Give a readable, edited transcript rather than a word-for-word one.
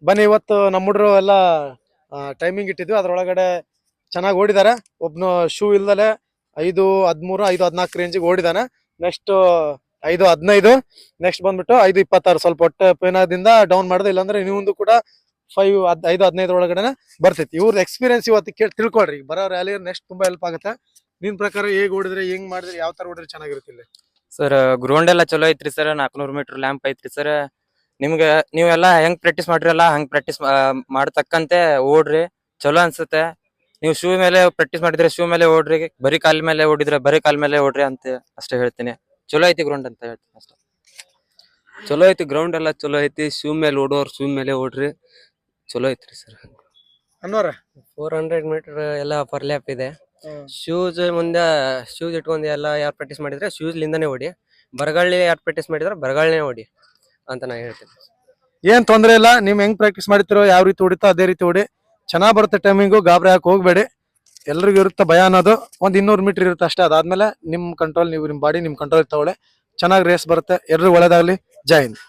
ಬನ್ನಿ ಇವತ್ತು ನಮ್ಮ ಹುಡ್ರು ಎಲ್ಲ ಟೈಮಿಂಗ್ ಇಟ್ಟಿದ್ವಿ, ಅದ್ರೊಳಗಡೆ ಚೆನ್ನಾಗಿ ಓಡಿದಾರೆ. ಒಬ್ನು ಶೂ ಇಲ್ದಲೆ 5:13 5:14 ರೇಂಜಿಗೆ ಓಡಿದಾನೆ. ನೆಕ್ಸ್ಟ್ 5:15, ನೆಕ್ಸ್ಟ್ ಬಂದ್ಬಿಟ್ಟು 5:26. ಸ್ವಲ್ಪ ಹೊಟ್ಟೆ ಪೇನದಿಂದ ಡೌನ್ ಮಾಡಿದೆ, ಇಲ್ಲಾಂದ್ರೆ ಇನ್ನೊಂದು ಕೂಡ 5:15 ಒಳಗಡೆ ಬರ್ತೈತಿ. ಇವ್ರ ಎಕ್ಸ್ಪೀರಿಯನ್ಸ್ ಇವತ್ತು ತಿಳ್ಕೊಳ್ರಿ, ಬರೋ ರ್ಯಾಲಿ ನೆಕ್ಸ್ಟ್ ತುಂಬಾ ಹೆಲ್ಪ್ ಆಗುತ್ತೆ. ನಿನ್ ಪ್ರಕಾರ ಹೇಗ್ ಓಡಿದ್ರೆ, ಹೆಂಗ್ ಮಾಡಿದ್ರೆ, ಯಾವ ತರ ಓಡಿದ್ರೆ ಚೆನ್ನಾಗಿರುತ್ತೆ ಇಲ್ಲಿ? ಸರ್ ಗ್ರೌಂಡ್ ಎಲ್ಲ ಚಲೋ ಐತ್ರಿ ಸರ್. 400 ಮೀಟರ್ ಲ್ಯಾಂಪ್ ಐತ್ರಿ ಸರ್. ನಿಮ್ಗೆ ನೀವೆಲ್ಲ ಹೆಂಗ್ ಪ್ರಾಕ್ಟೀಸ್ ಮಾಡ್ರಲ್ಲ ಹಂಗ್ ಪ್ರಾಕ್ಟೀಸ್ ಮಾಡತಕ್ಕಂತೆ ಓಡ್ರಿ, ಚಲೋ ಅನ್ಸುತ್ತೆ. ನೀವು ಶೂ ಮೇಲೆ ಪ್ರಾಕ್ಟೀಸ್ ಮಾಡಿದ್ರೆ ಶೂ ಮೇಲೆ ಓಡ್ರಿ, ಬರೀ ಕಾಲ್ ಮೇಲೆ ಓಡಿದ್ರೆ ಬರೀ ಕಾಲ್ ಮೇಲೆ ಓಡ್ರಿ ಅಂತ ಅಷ್ಟೇ ಹೇಳ್ತೀನಿ. ಚಲೋ ಐತಿ ಗ್ರೌಂಡ್ ಅಂತ ಹೇಳ್ತೀನಿ ಅಷ್ಟೇ. ಚಲೋ ಐತಿ ಗ್ರೌಂಡ್ ಎಲ್ಲ ಚಲೋ ಐತಿ. ಶೂ ಮೇಲೆ ಓಡೋರು ಶೂ ಮೇಲೆ ಓಡ್ರಿ, ಚಲೋ ಐತ್ರಿ ಸರ್. ಅನ್ವರ 400 ಮೀಟರ್ ಎಲ್ಲ ಪರ್ ಲ್ಯಾಪ್ ಇದೆ. ಶೂಸ್ ಮುಂದೆ ಶೂಸ್ ಇಟ್ಕೊಂಡು ಎಲ್ಲ ಯಾರು ಪ್ರಾಕ್ಟೀಸ್ ಮಾಡಿದ್ರೆ ಶೂಸ್ ಲಿಂದಾನೇ ಓಡಿ, ಬರಗಾಳಿ ಯಾರು ಪ್ರಾಕ್ಟೀಸ್ ಮಾಡಿದ್ರೆ ಬರಗಾಳಿನೇ ಓಡಿ ಅಂತ ನಾ ಹೇಳ್ತೀನಿ. ಏನ್ ತೊಂದ್ರೆ ಇಲ್ಲ, ನಿಮ್ ಹೆಂಗ್ ಪ್ರಾಕ್ಟೀಸ್ ಮಾಡ್ತಿರೋ, ಯಾವ ರೀತಿ ಹೊಡಿತೋ ಅದೇ ರೀತಿ ಹೊಡಿ. ಚೆನ್ನಾಗ್ ಬರುತ್ತೆ ಟೈಮಿಂಗು, ಗಾಬರಿ ಹಾಕಿ ಹೋಗ್ಬೇಡಿ. ಎಲ್ರಿಗೂ ಇರುತ್ತೆ ಭಯ ಅನ್ನೋದು. 200 ಮೀಟರ್ ಇರುತ್ತೆ ಅಷ್ಟೇ. ಅದಾದ್ಮೇಲೆ ನಿಮ್ ಕಂಟ್ರೋಲ್, ನೀವು ನಿಮ್ ಬಾಡಿ ನಿಮ್ ಕಂಟ್ರೋಲ್ ತಗೊಳ್ಳಿ. ಚೆನ್ನಾಗಿ ರೇಸ್ ಬರುತ್ತೆ. ಎಲ್ರಿಗೂ ಒಳ್ಳೇದಾಗ್ಲಿ. ಜೈ ಹಿಂದ್.